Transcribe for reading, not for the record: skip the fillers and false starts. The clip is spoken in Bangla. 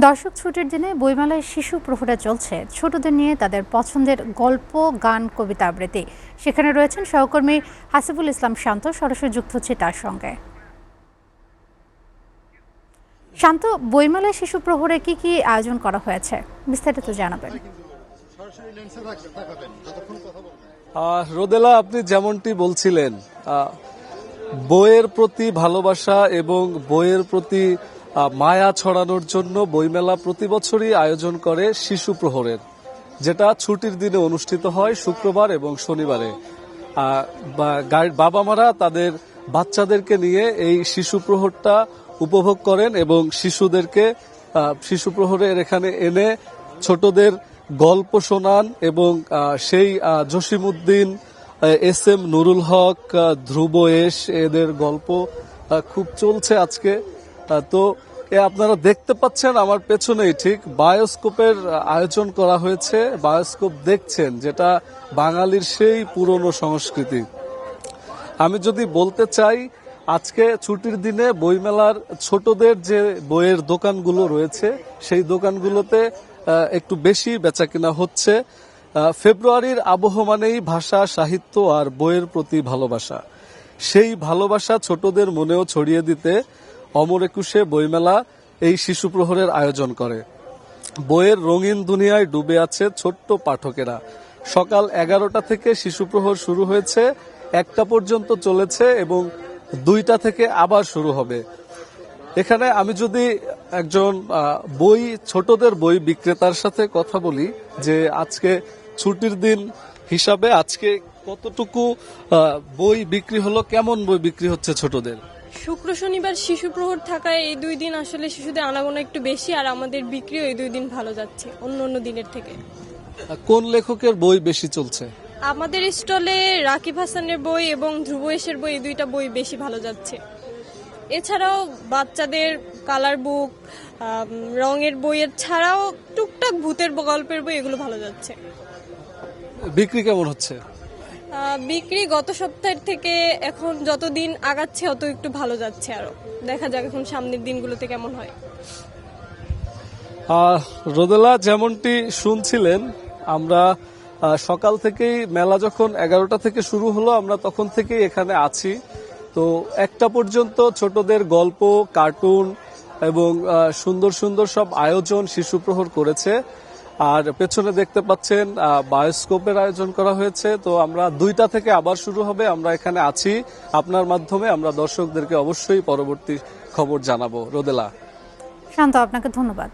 দর্শক ছুটির দিনে বইমেলায় শিশু প্রহরে চলছে ছোটদের নিয়ে তাদের পছন্দের গল্প, গান, কবিতা আবৃত্তি। সেখানে রয়েছেন সহকর্মী হাসিবুল ইসলাম শান্ত। সরাসরি যুক্ত হচ্ছে তার সঙ্গে। শান্ত, বইমেলায় শিশু প্রহরে কি কি আয়োজন করা হয়েছে, বিস্তারিত জানাবেন। রোদেলা, আপনি যেমনটি বলছিলেন, বইয়ের প্রতি ভালোবাসা এবং বইয়ের প্রতি মায়া ছড়ানোর জন্য বইমেলা প্রতি বছরই আয়োজন করে শিশু প্রহরের, যেটা ছুটির দিনে অনুষ্ঠিত হয় শুক্রবার এবং শনিবারে। বাবা মারা তাদের বাচ্চাদেরকে নিয়ে এই শিশু প্রহরটা উপভোগ করেন এবং শিশুদেরকে শিশু প্রহরের এখানে এনে ছোটদের গল্প শোনান এবং সেই জসিমউদ্দিন, এস এম নুরুল হক, ধ্রুব এস, এদের গল্প খুব চলছে আজকে। তো আপনারা দেখতে পাচ্ছেন আমার পেছনেই ঠিক বায়োস্কোপের আয়োজন করা হয়েছে। বায়োস্কোপ দেখছেন, যেটা বাঙালির সেই পুরনো সংস্কৃতি। আমি যদি বলতে চাই, আজকে ছুটির দিনে বইমেলার ছোটদের যে বইয়ের দোকানগুলো রয়েছে সেই দোকানগুলোতে একটু বেশি বেচাকেনা হচ্ছে। ফেব্রুয়ারির আবহ মানেই ভাষা, সাহিত্য আর বইয়ের প্রতি ভালোবাসা। সেই ভালোবাসা ছোটদের মনেও ছড়িয়ে দিতে অমর একুশে বইমেলা এই শিশু প্রহরের আয়োজন করে। বইয়ের রঙিন দুনিয়ায় ডুবে আছে ছোট্ট পাঠকেরা। সকাল 11টা থেকে শিশু প্রহর শুরু হয়েছে, 1টা পর্যন্ত চলেছে এবং 2টা থেকে আবার শুরু হবে। এখানে আমি যদি একজন ছোটদের বই বিক্রেতার সাথে কথা বলি যে আজকে ছুটির দিন হিসাবে আজকে কতটুকু বই বিক্রি হলো, কেমন বই বিক্রি হচ্ছে ছোটদের? শুক্র শনিবার শিশু প্রহর থাকায় এই 2 দিন আসলে শিশুদের আনাগোনা একটু বেশি, আর আমাদের বিক্রিও এই 2 দিন ভালো যাচ্ছে অন্য দিনের থেকে। কোন লেখকের বই বেশি চলছে? আমাদের স্টলে রাকিব হাসানের বই এবং ধ্রুব এসের বই, এই 2টা বই বেশি ভালো যাচ্ছে। এছাড়াও বাচ্চাদের কালার বুক, রঙের বইয়ের ছাড়াও টুকটাক ভূতের গল্পের বই, এগুলো ভালো যাচ্ছে। বিক্রি কেমন হচ্ছে? বিক্রি গত সপ্তাহের থেকে এখন যত দিন আগাচ্ছে অত একটু ভালো যাচ্ছে। আরো দেখা যাক এখন সামনের দিনগুলোতে কেমন হয়। রোদেলা, যেমনটি শুনছিলেন, আমরা সকাল থেকেই মেলা যখন 11টা থেকে শুরু হলো আমরা তখন থেকেই এখানে আছি। তো 1টা পর্যন্ত ছোটদের গল্প, কার্টুন এবং সুন্দর সুন্দর সব আয়োজন শিশু প্রহর করেছে। আর পেছনে দেখতে পাচ্ছেন বায়োস্কোপের আয়োজন করা হয়েছে। তো আমরা 2টা থেকে আবার শুরু হবে। আমরা এখানে আছি, আপনার মাধ্যমে আমরা দর্শকদেরকে অবশ্যই পরবর্তী খবর জানাবো। রোদেলা। শান্ত, আপনাকে ধন্যবাদ।